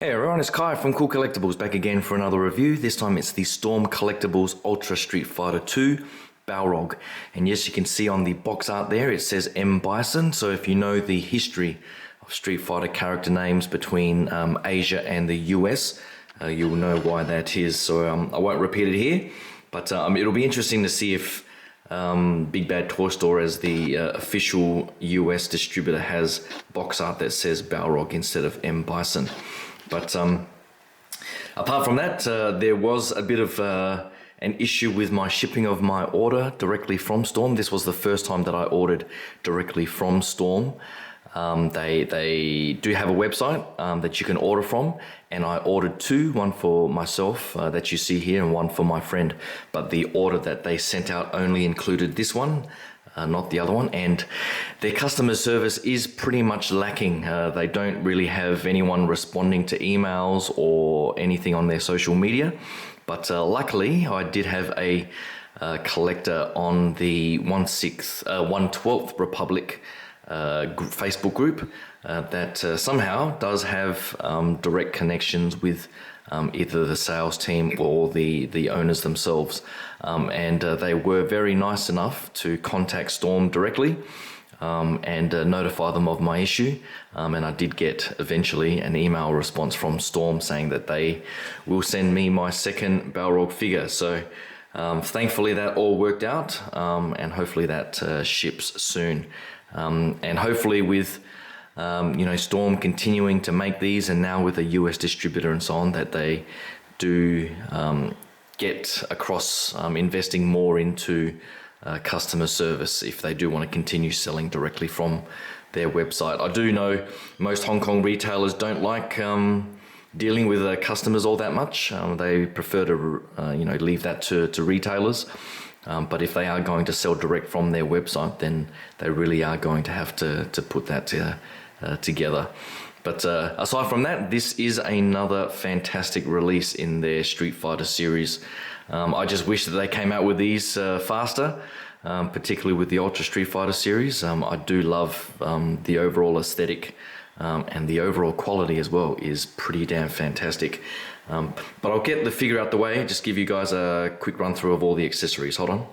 Hey everyone, it's Kai from Cool Collectibles back again for another review. This time it's the Storm Collectibles Ultra Street Fighter 2 Balrog. And yes, you can see on the box art there it says M.Bison. So if you know the history of Street Fighter character names between Asia and the US, you'll know why that is. So I won't repeat it here, but it'll be interesting to see if Big Bad Toy Store, as the official US distributor, has box art that says Balrog instead of M.Bison. But apart from that, there was a bit of an issue with my shipping of my order directly from Storm. This was the first time that I ordered directly from Storm. They do have a website that you can order from, and I ordered two, one for myself that you see here and one for my friend. But the order that they sent out only included this one, not the other one, and their customer service is pretty much lacking. They don't really have anyone responding to emails or anything on their social media, but luckily I did have a collector on the 1/12th Republic Facebook group that somehow does have direct connections with either the sales team or the owners themselves, and they were very nice enough to contact Storm directly and notify them of my issue, and I did get eventually an email response from Storm saying that they will send me my second Balrog figure. So thankfully that all worked out, and hopefully that ships soon, and hopefully with Storm continuing to make these, and now with a US distributor and so on, that they do get across investing more into customer service if they do want to continue selling directly from their website. I do know most Hong Kong retailers don't like dealing with customers all that much. They prefer to leave that to retailers. But if they are going to sell direct from their website, then they really are going to have to put that together. But aside from that, this is another fantastic release in their Street Fighter series. I just wish that they came out with these faster, particularly with the Ultra Street Fighter series. I do love the overall aesthetic, and the overall quality as well is pretty damn fantastic. But I'll get the figure out the way, just give you guys a quick run through of all the accessories. Hold on.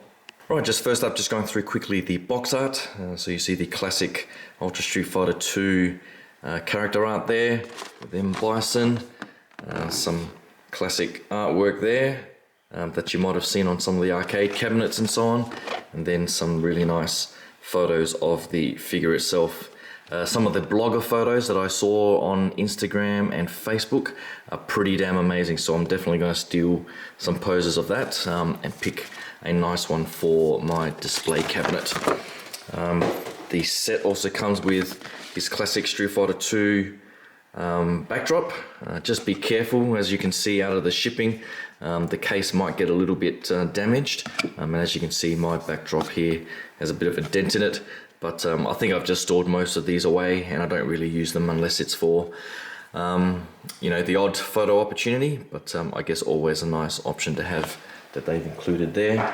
Right, just first up, just going through quickly the box art. So you see the classic Ultra Street Fighter 2 character art there with M.Bison. Some classic artwork there that you might have seen on some of the arcade cabinets and so on. And then some really nice photos of the figure itself. Some of the blogger photos that I saw on Instagram and Facebook are pretty damn amazing, so I'm definitely going to steal some poses of that and pick a nice one for my display cabinet. The set also comes with this classic Street Fighter 2 backdrop. Just be careful, as you can see out of the shipping, the case might get a little bit damaged, and as you can see, my backdrop here has a bit of a dent in it. But I think I've just stored most of these away, and I don't really use them unless it's for, the odd photo opportunity. But I guess always a nice option to have that they've included there.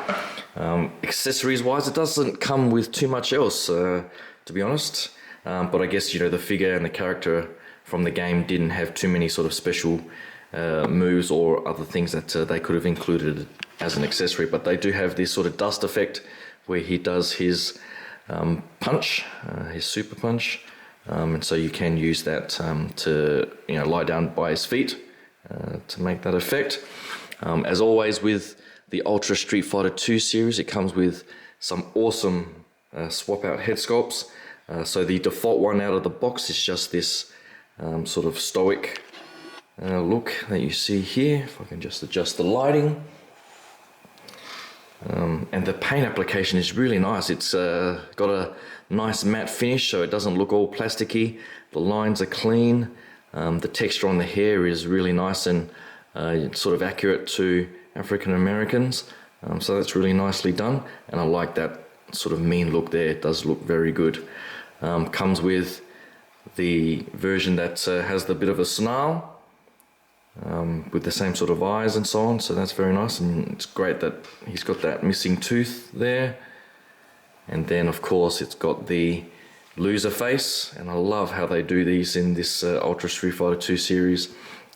Accessories-wise, it doesn't come with too much else, to be honest. But I guess, the figure and the character from the game didn't have too many sort of special moves or other things that they could have included as an accessory. But they do have this sort of dust effect where he does his punch, his super punch, and so you can use that to lie down by his feet to make that effect. As always with the Ultra Street Fighter 2 series, it comes with some awesome swap out head sculpts. So the default one out of the box is just this sort of stoic look that you see here. If I can just adjust the lighting. And the paint application is really nice. It's got a nice matte finish, so it doesn't look all plasticky. The lines are clean. The texture on the hair is really nice and sort of accurate to African Americans. So that's really nicely done, and I like that sort of mean look there. It does look very good. Comes with the version that has the bit of a snarl, with the same sort of eyes and so on, so that's very nice, and it's great that he's got that missing tooth there. And then of course it's got the loser face, and I love how they do these in this Ultra Street Fighter 2 series.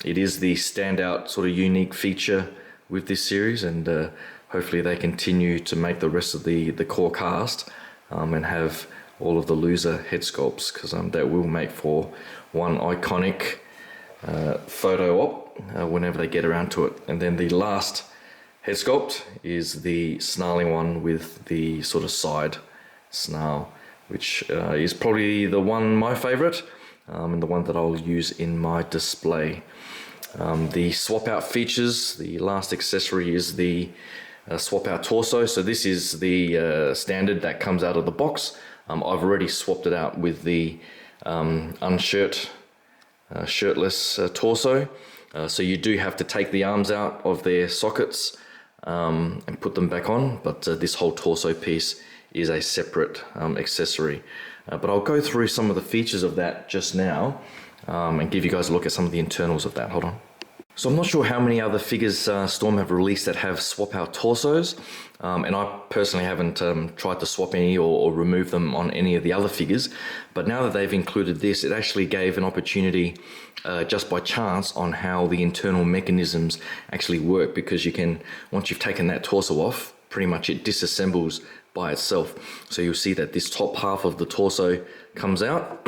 it is the standout sort of unique feature with this series, and hopefully they continue to make the rest of the core cast and have all of the loser head sculpts, because that will make for one iconic photo op whenever they get around to it. And then the last head sculpt is the snarling one with the sort of side snarl, which is probably my favorite, and the one that I'll use in my display. The swap out features, the last accessory is the swap out torso. So this is the standard that comes out of the box. I've already swapped it out with the shirtless torso. So you do have to take the arms out of their sockets and put them back on, but this whole torso piece is a separate accessory. But I'll go through some of the features of that just now and give you guys a look at some of the internals of that. Hold on. So I'm not sure how many other figures Storm have released that have swap out torsos, and I personally haven't tried to swap any or remove them on any of the other figures, but now that they've included this, it actually gave an opportunity just by chance on how the internal mechanisms actually work, because you can, once you've taken that torso off, pretty much it disassembles by itself. So you'll see that this top half of the torso comes out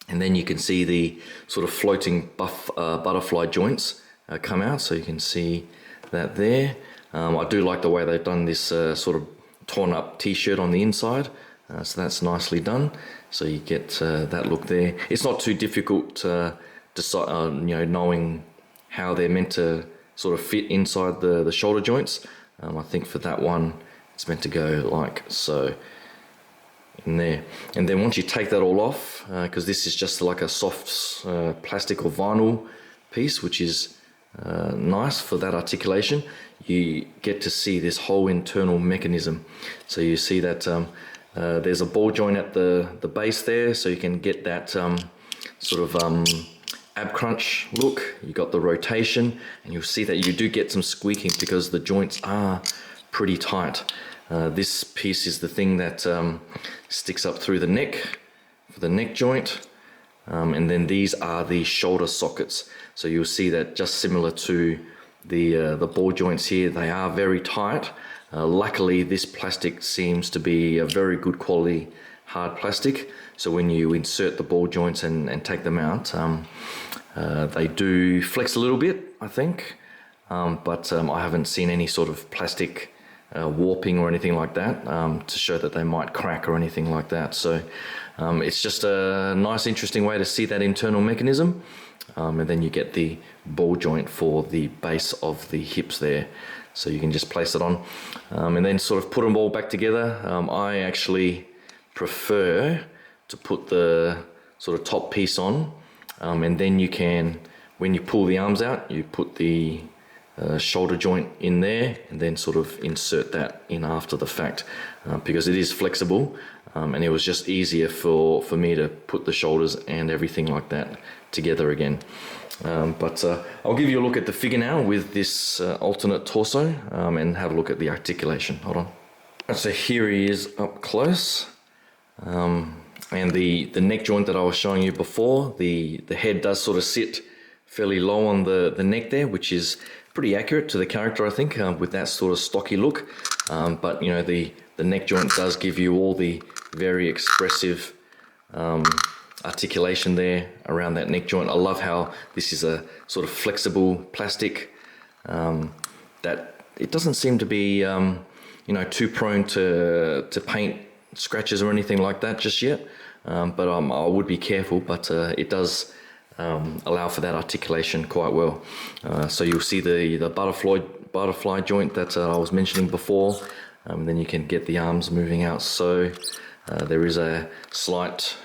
and then you can see the sort of floating butterfly joints come out. So you can see that there. I do like the way they've done this sort of torn up t-shirt on the inside. So that's nicely done. So you get that look there. It's not too difficult to decide, knowing how they're meant to sort of fit inside the shoulder joints. I think for that one, it's meant to go like so. In there, and then once you take that all off, because this is just like a soft plastic or vinyl piece, which is nice for that articulation, you get to see this whole internal mechanism. So you see that there's a ball joint at the base there, so you can get that sort of ab crunch look. You got the rotation, and you'll see that you do get some squeaking because the joints are pretty tight. This piece is the thing that sticks up through the neck for the neck joint, and then these are the shoulder sockets. So you'll see that just similar to the ball joints here, they are very tight. Luckily, this plastic seems to be a very good quality hard plastic. So when you insert the ball joints and take them out, they do flex a little bit, I think, but I haven't seen any sort of plastic warping or anything like that to show that they might crack or anything like that. So it's just a nice, interesting way to see that internal mechanism. And then you get the ball joint for the base of the hips there. So you can just place it on and then sort of put them all back together. I actually prefer to put the sort of top piece on, and then you can, when you pull the arms out, you put the shoulder joint in there and then sort of insert that in after the fact, because it is flexible, and it was just easier for me to put the shoulders and everything like that together again. But I'll give you a look at the figure now with this alternate torso and have a look at the articulation. Hold on. So here he is up close, and the neck joint that I was showing you before, the head does sort of sit fairly low on the neck there, which is pretty accurate to the character, I think, with that sort of stocky look. But you know, the neck joint does give you all the very expressive articulation there around that neck joint. I love how this is a sort of flexible plastic that it doesn't seem to be too prone to paint scratches or anything like that just yet. But I would be careful, but it does allow for that articulation quite well. So you'll see the butterfly joint that I was mentioning before. Then you can get the arms moving out. So there is a slight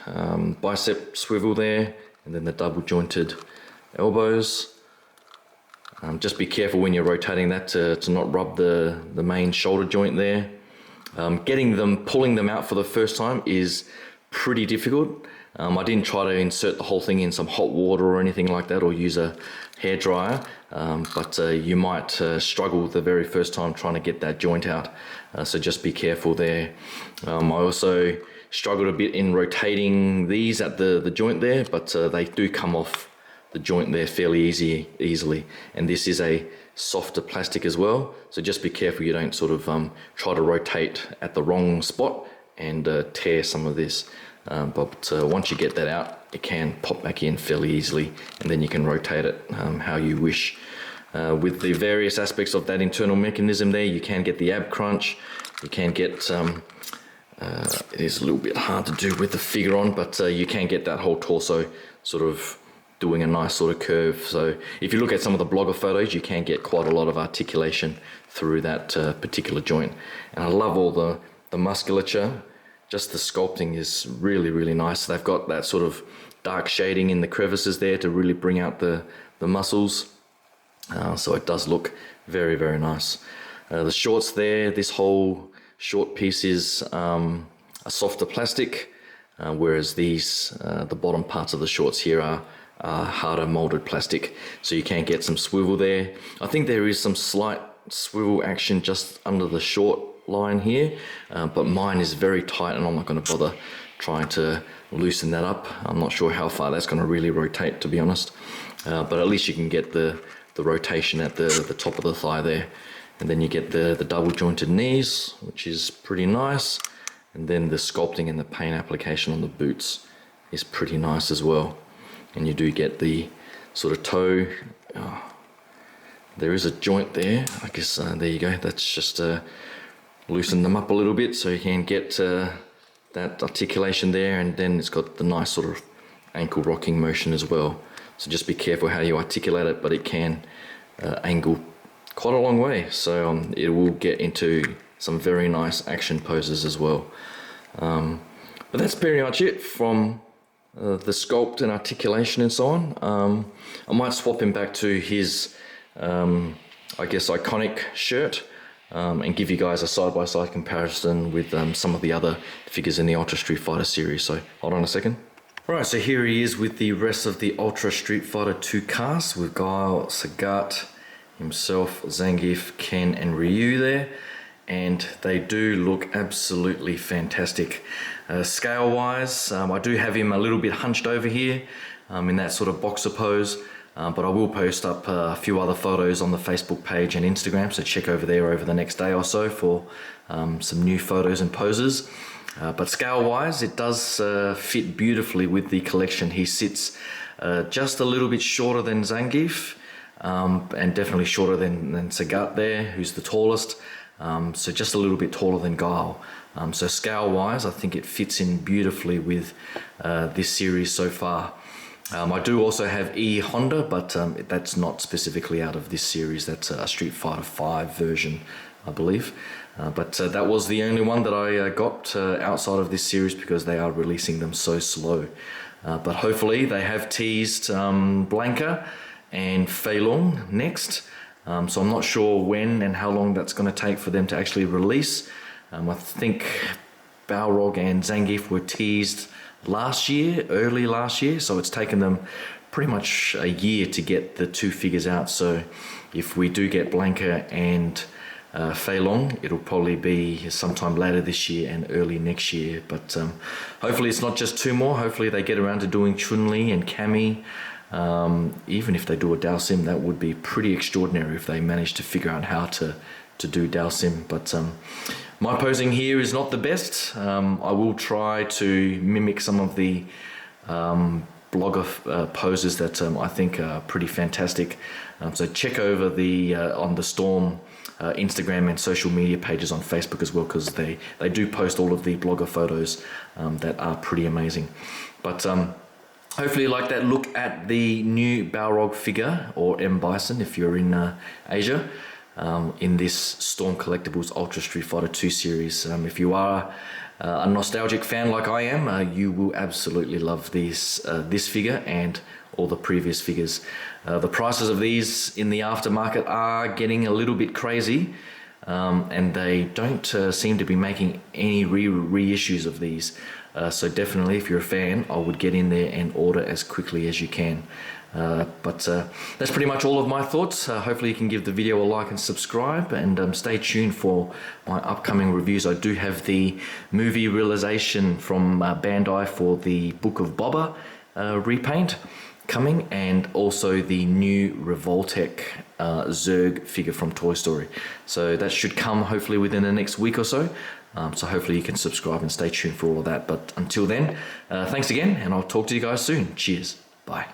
bicep swivel there, and then the double jointed elbows. Just be careful when you're rotating that to not rub the main shoulder joint there. Pulling them out for the first time is pretty difficult. I didn't try to insert the whole thing in some hot water or anything like that, or use a hairdryer, but you might struggle the very first time trying to get that joint out. So just be careful there. I also struggled a bit in rotating these at the joint there, but they do come off the joint there fairly easily. And this is a softer plastic as well, so just be careful you don't sort of try to rotate at the wrong spot and tear some of this. But once you get that out, it can pop back in fairly easily, and then you can rotate it how you wish. With the various aspects of that internal mechanism there, you can get the ab crunch, you can get it is a little bit hard to do with the figure on, but you can get that whole torso sort of doing a nice sort of curve. So if you look at some of the blogger photos, you can get quite a lot of articulation through that particular joint. And I love all the musculature. Just the sculpting is really, really nice. They've got that sort of dark shading in the crevices there to really bring out the muscles. So it does look very, very nice. The shorts there, this whole short piece is a softer plastic, whereas these, the bottom parts of the shorts here are harder molded plastic. So you can get some swivel there. I think there is some slight swivel action just under the short line here, but mine is very tight and I'm not going to bother trying to loosen that up. I'm not sure how far that's going to really rotate, to be honest, but at least you can get the rotation at the top of the thigh there. And then you get the double jointed knees, which is pretty nice, and then the sculpting and the paint application on the boots is pretty nice as well. And you do get the sort of toe. There is a joint there, I guess. There you go. That's just loosen them up a little bit so you can get that articulation there, and then it's got the nice sort of ankle rocking motion as well. So just be careful how you articulate it, but it can angle quite a long way. So it will get into some very nice action poses as well. But that's pretty much it from the sculpt and articulation and so on. I might swap him back to his, I guess, iconic shirt and give you guys a side-by-side comparison with some of the other figures in the Ultra Street Fighter series. So hold on a second. Right, so here he is with the rest of the Ultra Street Fighter 2 cast with Guile, Sagat, himself, Zangief, Ken and Ryu there. And they do look absolutely fantastic. Scale wise, I do have him a little bit hunched over here in that sort of boxer pose, but I will post up a few other photos on the Facebook page and Instagram, so check over there over the next day or so for some new photos and poses. But scale wise, it does fit beautifully with the collection. He sits just a little bit shorter than Zangief, and definitely shorter than Sagat there, who's the tallest. So just a little bit taller than Guile. So scale wise, I think it fits in beautifully with this series so far. I do also have E Honda, but that's not specifically out of this series. That's a Street Fighter 5 version, I believe. But that was the only one that I got outside of this series because they are releasing them so slow. But hopefully they have teased Blanca and Fei Long next. So I'm not sure when and how long that's going to take for them to actually release. I think Balrog and Zangief were teased early last year, so it's taken them pretty much a year to get the two figures out. So if we do get Blanca and Fei Long, it'll probably be sometime later this year and early next year. But hopefully it's not just two more. Hopefully they get around to doing Chun-Li and Cammy. Even if they do a Dalsim, that would be pretty extraordinary if they manage to figure out how to do Dalsim. But my posing here is not the best. I will try to mimic some of the blogger poses that I think are pretty fantastic. So check over on the Storm Instagram and social media pages on Facebook as well, because they do post all of the blogger photos that are pretty amazing. But hopefully you like that look at the new Balrog figure, or M.Bison if you're in Asia, in this Storm Collectibles Ultra Street Fighter 2 series. If you are a nostalgic fan like I am, you will absolutely love this figure and all the previous figures. The prices of these in the aftermarket are getting a little bit crazy, and they don't seem to be making any reissues of these. So definitely, if you're a fan, I would get in there and order as quickly as you can. But that's pretty much all of my thoughts. Hopefully you can give the video a like and subscribe, and stay tuned for my upcoming reviews. I do have the movie realization from Bandai for the Book of Boba repaint coming, and also the new Revoltech Zurg figure from Toy Story. So that should come hopefully within the next week or so. So hopefully you can subscribe and stay tuned for all of that. But until then, thanks again, and I'll talk to you guys soon. Cheers. Bye.